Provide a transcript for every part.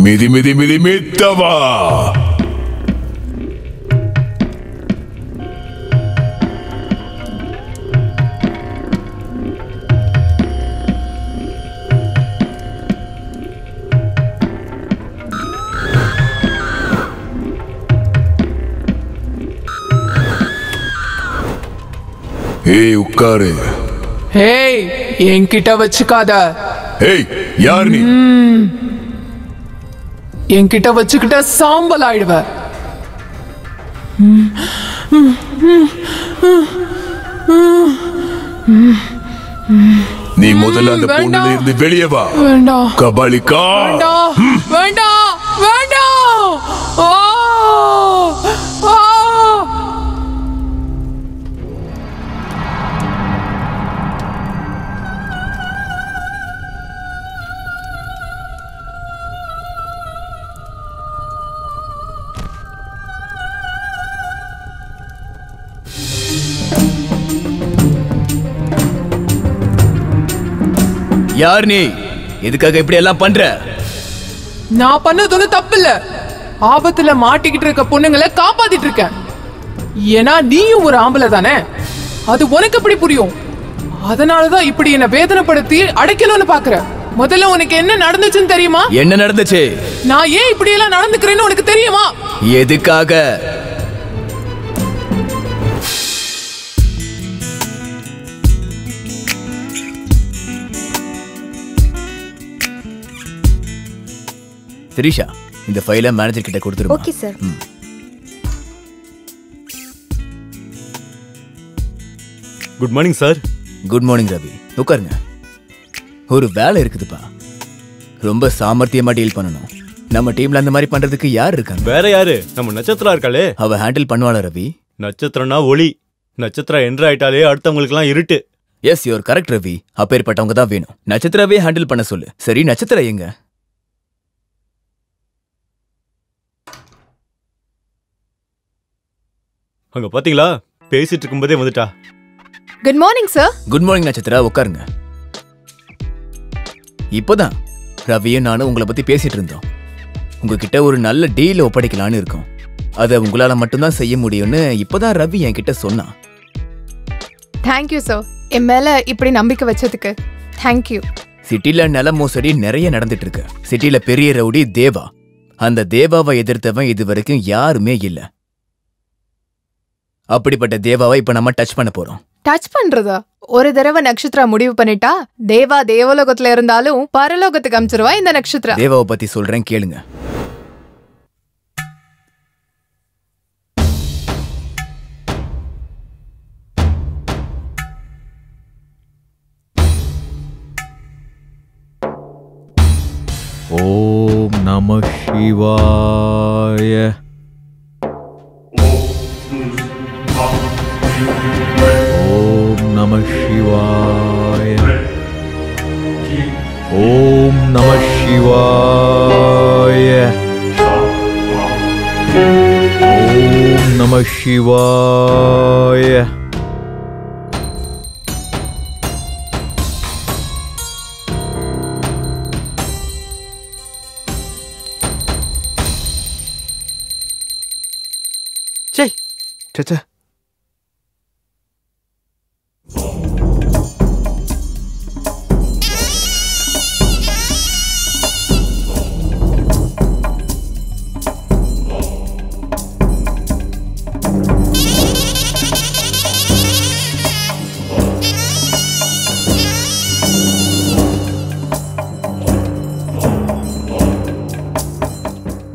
மிதி மிதி மிதி மித்தவா. ஏய் உட்காரு. ஏய் என்கிட்ட வச்சுக்காத. ஏய் யார் நீ? என்கிட்ட வச்சுக்கிட்ட சாம்பல் ஆயிடுவ. நீ முதல்ல அந்த பொண்ணுல இருந்து வெளியே வா. வேண்டாம் கபாலிகா. வேண்டாம் வேண்டாம் வேண்டாம். யார் நீ? எதுக்காக இப்படி எல்லாம் பண்ற? நான் பண்ணது ஒண்ணு தப்பு இல்ல. ஆபத்துல மாட்டிக்கிட்டு இருக்க பொண்ணுங்களை காப்பாத்திட்டு இருக்கேன். ஏன்னா நீயும் ஒரு ஆம்பளை தானே, அது உனக்கு எப்படி புரியும்? அதனாலதான் இப்படி என்ன வேதனைப்படுத்தி அடைக்கணும்னு பாக்குற. முதல்ல உனக்கு என்ன நடந்துச்சுன்னு தெரியுமா? என்ன நடந்துச்சு? நான் ஏன் இப்படி எல்லாம் நடந்துக்கிறேன்னு உனக்கு தெரியுமா? எதுக்காக? திரிஷா, இந்த ஃபைலை மேனேஜர் கிட்ட கொடுத்துருங்க. Okay sir. Good morning sir. Good morning Ravi. உட்காருங்க. ஒரு வேலை இருக்குதுப்பா, ரொம்ப சாமர்த்தியமா டீல் பண்ணணும். நம்ம டீம்ல அந்த மாதிரி பண்றதுக்கு யார் இருக்காங்க? வேற யாரு? நம்ம நட்சத்திரம் இருக்காளே, அவ ஹேண்டில் பண்ணுவாளா ரவி? நட்சத்திரம்னா ஒளி. நட்சத்திரம் என்ட்ரு ஆயிட்டாலே அடுத்தவங்களுக்குலாம் இருட்டு. Yes you're correct Ravi. அப்பேற்பட்டவங்க தான் வேணும். நட்சத்திரவே ஹேண்டில் பண்ண சொல்லு. சரி, நட்சத்திரம் எங்க? அங்க பாத்தீங்களா, பேசிட்டு இருக்கும்போதே வந்துட்டா. Good morning sir. Good morning Nakshatra, உட்காருங்க. இப்போதான் ரவியும் நானும் உங்களை பத்தி பேசிட்டு இருந்தோம். உங்ககிட்ட ஒரு நல்ல டீல் ஒப்படைக்கலான்னு இருக்கோம். அதை உங்களால மட்டும்தான் செய்ய முடியும்னு இப்போதான் ரவி என்கிட்ட சொன்னான். தேங்க்யூ சார், என் மேல இப்படி நம்பிக்கை வச்சதுக்கு தேங்க்யூ. சிட்டில நில மோசடி நிறைய நடந்துட்டு இருக்கு. சிட்டில பெரிய ரவுடி தேவா. அந்த தேவாவை எதிர்த்தவன் இது வரைக்கும் யாருமே இல்ல. அப்படிப்பட்ட தேவாவை இப்ப நம்ம டச் பண்ண போறோம். டச் பண்றதா? ஒரு தடவை நட்சத்திரா முடிவு பண்ணிட்டா தேவா தேவலோகத்துல இருந்தாலும் பரலோகத்துக்கு அமிச்சிருவா இந்த நட்சத்திரா. தேவாவை பத்தி சொல்றேன் கேளுங்க. ஓம் நம சிவாய. ஓம் நம சிவாய. ஓம் நம சிவாய. ஓம் நம சிவாய. சே சே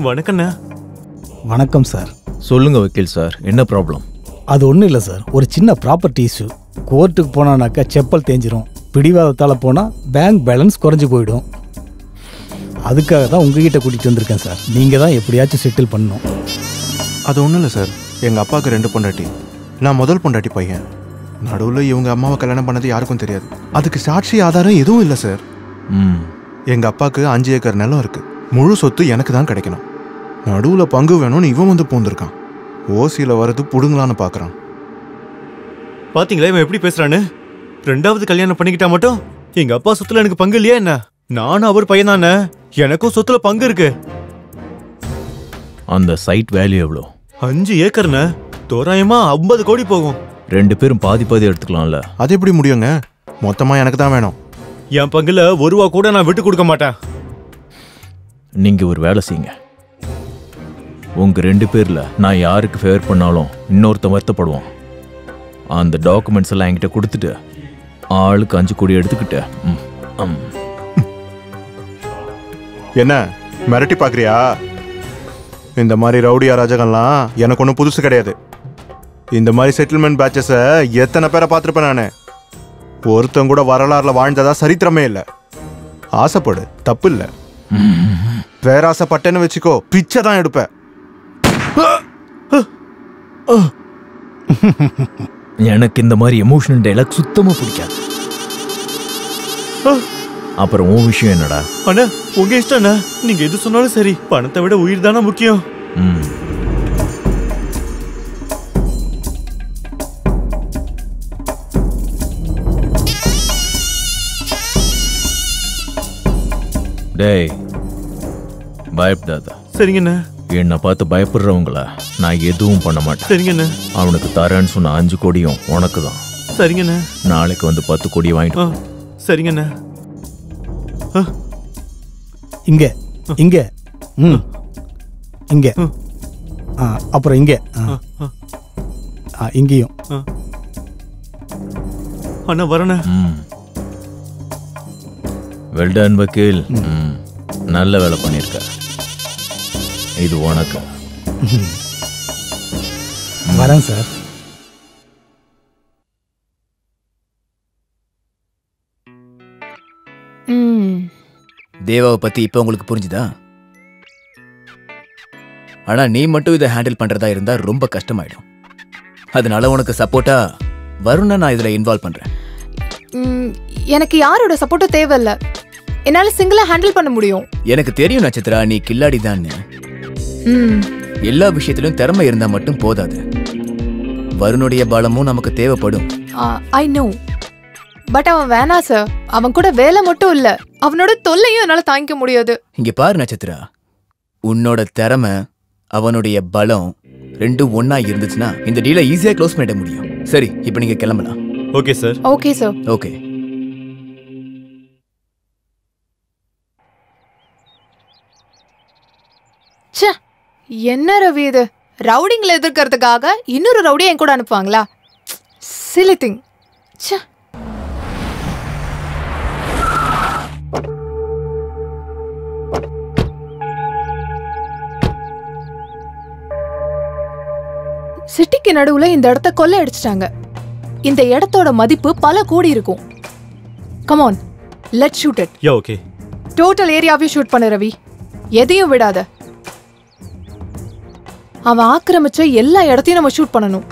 வணக்கண்ணா. வணக்கம் சார். சொல்லுங்க வக்கீல் சார், என்ன ப்ராப்ளம்? அது ஒன்றும் இல்லை சார், ஒரு சின்ன ப்ராப்பர்ட்டி இஷ்யூ. கோர்ட்டுக்கு போனானாக்கா செப்பல் தேஞ்சிரும், பிடிவாதத்தால் போனால் பேங்க் பேலன்ஸ் குறைஞ்சி போயிடும். அதுக்காக தான் உங்ககிட்ட கூட்டிகிட்டு வந்திருக்கேன் சார். நீங்கள் தான் எப்படியாச்சும் செட்டில் பண்ணணும். அது ஒன்றும் இல்லை சார், எங்கள் அப்பாவுக்கு 2 பொண்டாட்டி. நான் முதல் பொண்டாட்டி பையன். நடுவில் இவங்க அம்மாவை கல்யாணம் பண்ணது யாருக்கும் தெரியாது. அதுக்கு சாட்சி ஆதாரம் எதுவும் இல்லை சார். எங்கள் அப்பாவுக்கு 5 ஏக்கர் நிலம் இருக்குது. முழு சொத்து எனக்கு தான் கிடைக்கணும். நடுவில் பங்கு வேணும்னு இவன் வந்து பூந்திருக்கான். ஓசியில் வர்றது புடுங்கலான்னு பார்க்குறான். பாத்தீங்களா இவன் எப்படி பேசுறான்னு? 2வது கல்யாணம் பண்ணிக்கிட்டா மட்டும் எங்க அப்பா சொத்துல எனக்கு பங்கு இல்லையா என்ன? நானும் அவர் பையன் தானே, எனக்கும் சொத்துல பங்கு இருக்கு. அந்த சைட் வேல்யூ எவ்வளோ? 5 ஏக்கர்ண்ணே, தோராயமா 50 கோடி போகும். 2 பேரும் பாதி பாதி எடுத்துக்கலாம்ல? அது எப்படி முடியுங்க? மொத்தமா எனக்கு தான் வேணும். என் பங்குல 1 ரூபா கூட நான் விட்டு கொடுக்க மாட்டேன். நீங்க ஒரு வேலை செய்யுங்க. உங்க 2 பேர்ல நான் யாருக்கு ஃபேவர் பண்ணாலும் இன்னொருத்தன் வருத்தப்படுவான். அந்த டாக்குமெண்ட்ஸ் எல்லாம் என்கிட்ட கொடுத்துட்டு ஆளுக்கு 5 கோடி எடுத்துக்கிட்டு என்ன மிரட்டி பாக்குறியா? இந்த மாதிரி ரவுடி அராஜகம்லாம் எனக்கு ஒன்றும் புதுசு கிடையாது. இந்த மாதிரி செட்டில்மெண்ட் பேட்சஸை எத்தனை பேரை பார்த்துருப்பேன் நான். ஒருத்தன் கூட வரலாறுல வாழ்ந்ததா சரித்திரமே இல்லை. ஆசைப்படு, தப்பு இல்லை. பேராசைப்பட்டேன்னு வச்சுக்கோ, பிச்சை தான் எடுப்பேன். எனக்கு இந்த மாதிரி எமோஷனல் டைலாக் சுத்தமா பிடிக்காது. அப்புறம் உன் விஷயம் என்னடா? அண்ணா உங்க இஷ்டம் அண்ணா, நீங்க எது சொன்னாலும் சரி. பணத்தை விட உயிர் தானே முக்கியம். டேய் பயப்படாத. சரிங்கண்ணா. என்னை பார்த்து பயப்படுறவங்கள நான் எதுவும் பண்ண மாட்டேன். சரிங்கண்ணா. அவனுக்கு தரேன்னு சொன்ன 5 கோடியும் உனக்கு தான். சரிங்கண்ணா. நாளைக்கு வந்து 10 கோடி வாங்கிட்டு. சரிங்கண்ணா. இங்க இங்க இங்க அப்புறம் இங்க இங்கேயும். அண்ணா வரண்ணா. வெல்டன் வக்கீல், நல்ல வேலை பண்ணிருக்க. இது உனக்கு. வரேன் சார். தேவாவை பத்தி இப்ப உங்களுக்கு புரிஞ்சுதா? ஆனா நீ மட்டும் இதை ஹேண்டில் பண்றதா இருந்தா ரொம்ப கஷ்டமாயிடும். அதனால உனக்கு சப்போர்ட்டா வருண நான் இதுல இன்வால்வ் பண்றேன். எனக்கு யாரோட சப்போர்ட்டும் தேவையில்ல. என்னால சிங்கிளா ஹேண்டில் பண்ண முடியும். எனக்கு தெரியும் நட்சத்திரா, நீ கில்லாடி தான். எல்லா விஷயத்திலும் திறமை இருந்தா மட்டும் போதாது. வருணுடைய பலமும் நமக்கு தேவைப்படும். ஐ நோ, பட் அவன் வேணா சார். அவன் கூட வேலை மட்டும் இல்ல, அவனோட தொல்லையும் என்னால தாங்கிக்க முடியாது. இங்க பாரு நட்சத்திரா, உன்னோட திறமை அவனுடைய பலம் ரெண்டும் ஒன்னா இருந்துச்சுன்னா இந்த டீலை ஈஸியா க்ளோஸ் பண்ணிட முடியும். சரி, இப்போ நீங்க கிளம்பலாம். Okay sir. Okay sir. Okay. ச்சே, என்ன ரவி இது? ரவுடிங்களை எதிர்க்கிறதுக்காக இன்னொரு ரவுடி என் கூட அனுப்புவாங்களா? Chile thing. ச்சே. சிட்டிக்கு நடுவுல இந்த இடத்த கொள்ளை அடிச்சிட்டாங்க. இந்த இடத்தோட மதிப்பு பல கோடி இருக்கும். Come on, let's shoot it. Ya okay. Total ஏரியாவையும் ஷூட் பண்ணு ரவி, எதையும் விடாத. அவன் ஆக்கிரமிச்ச எல்லா இடத்தையும் நம்ம ஷூட் பண்ணணும்.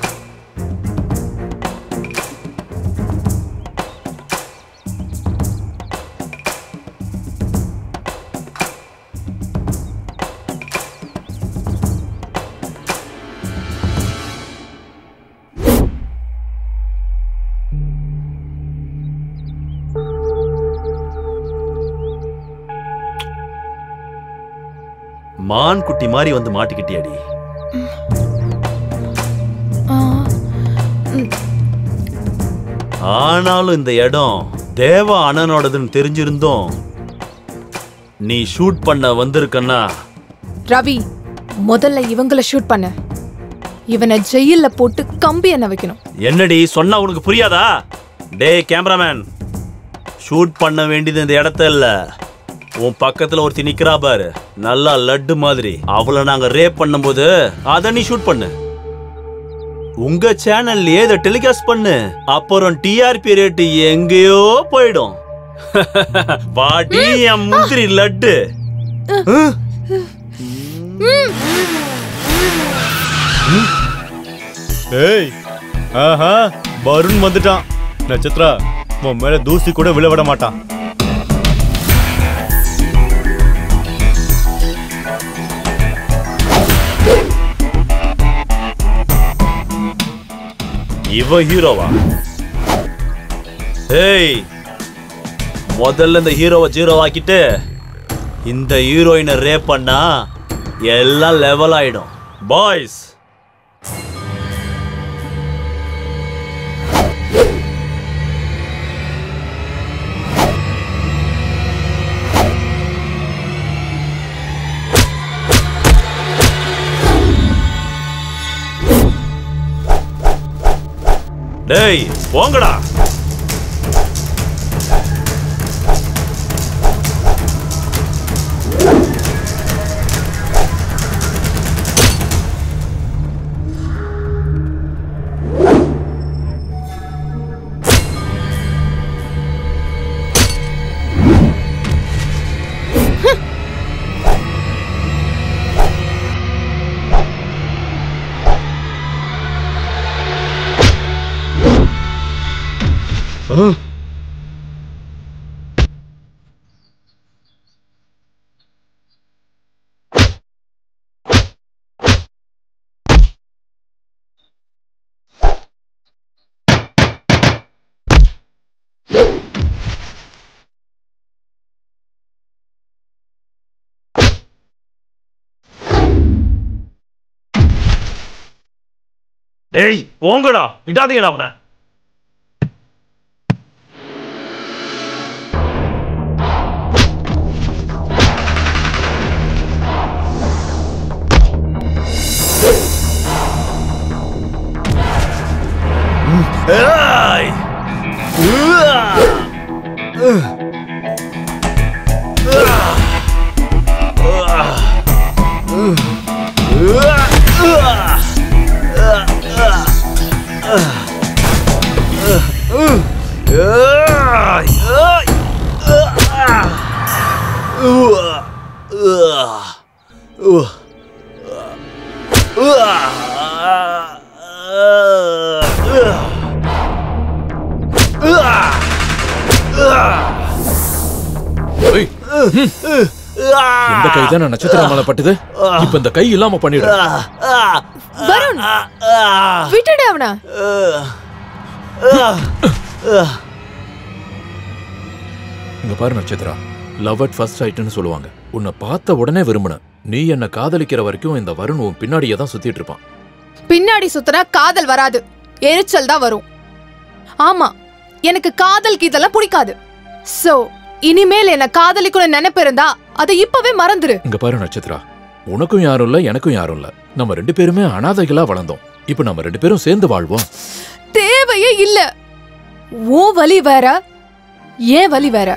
மான் குட்டி மாதிரி வந்து மாட்டிக்கிட்டியாடி. ஆனாலும் இந்த இடம் தேவா அண்ணனோடதுன்னு தெரிஞ்சிருந்தோம் நீ ஷூட் பண்ண வந்திருக்கன்னா. ரவி, முதல்ல இவங்கள ஷூட் பண்ண. இவனை ஜெயில்ல போட்டு கம்பி என்ன வைக்கணும். என்னடி சொன்னா உனக்கு புரியாதா? டே கேமராமேன், ஷூட் பண்ண வேண்டியது இந்த இடத்த இல்ல, உன் பக்கத்துல ஒருத்தி நிக்கிறா பாரு, நல்லா லட்டு மாதிரி. அவளை நாங்க ரேப் பண்ணும்போது அத நீ ஷூட் பண்ணு. உங்க சேனல்ல இத டெலிகாஸ்ட் பண்ணு. அப்புறம் டிஆர்பி ரேட் எங்கேயோ போயிடும். பாடி என் முந்திரி லட்டு. ஏய், ஆஹா, வருண் வந்துட்டான். நட்சத்திரா, உன் மேல தூசி கூட விழ விட மாட்டான். இவ ஹீரோவா? ஏய், முதல்ல இந்த ஹீரோவை ஜீரோ ஆக்கிட்டு இந்த ஹீரோயினை ரேப் பண்ணா எல்லாம் லெவல் ஆயிடும். பாய்ஸ், டேய் போங்கடா. டேய் போங்கடா, விடாதீங்கடா அவனை. இந்த கை தான் நட்சத்திர மேல பட்டது. இப்ப இந்த கை இல்லாம பண்ணிடு. வருண், விட்டுடு அவன. இங்க பாரு நட்சத்திரா, லவ் அட் ஃபர்ஸ்ட் சைட்னு சொல்லுவாங்க. உன்னை பார்த்த உடனே விரும்பின. நீ என்ன காதலிக்கிற வரைக்கும் இந்த வருண் உன் பின்னாடியே தான் சுத்திட்டு இருப்பான். பின்னாடி சுத்தினா காதல் வராது, எரிச்சல் தான் வரும். ஆமா, எனக்கு காதல் கீதெல்லாம் பிடிக்காது. சோ இனிமேல் என்ன காதலிக்கணும்னு நினைப்பு இருந்தா அதை இப்பவே மறந்துரு. இங்க பாரு நட்சத்திரா, உனக்கும் யாரும் இல்ல, எனக்கும் யாரும் இல்ல. நம்ம ரெண்டு பேருமே அனாதைகளா வளர்ந்தோம். இப்ப நம்ம ரெண்டு பேரும் சேர்ந்து வாழ்வோம். தேவையே இல்ல. ஓ வலி வேற, ஏன் வலி வேற.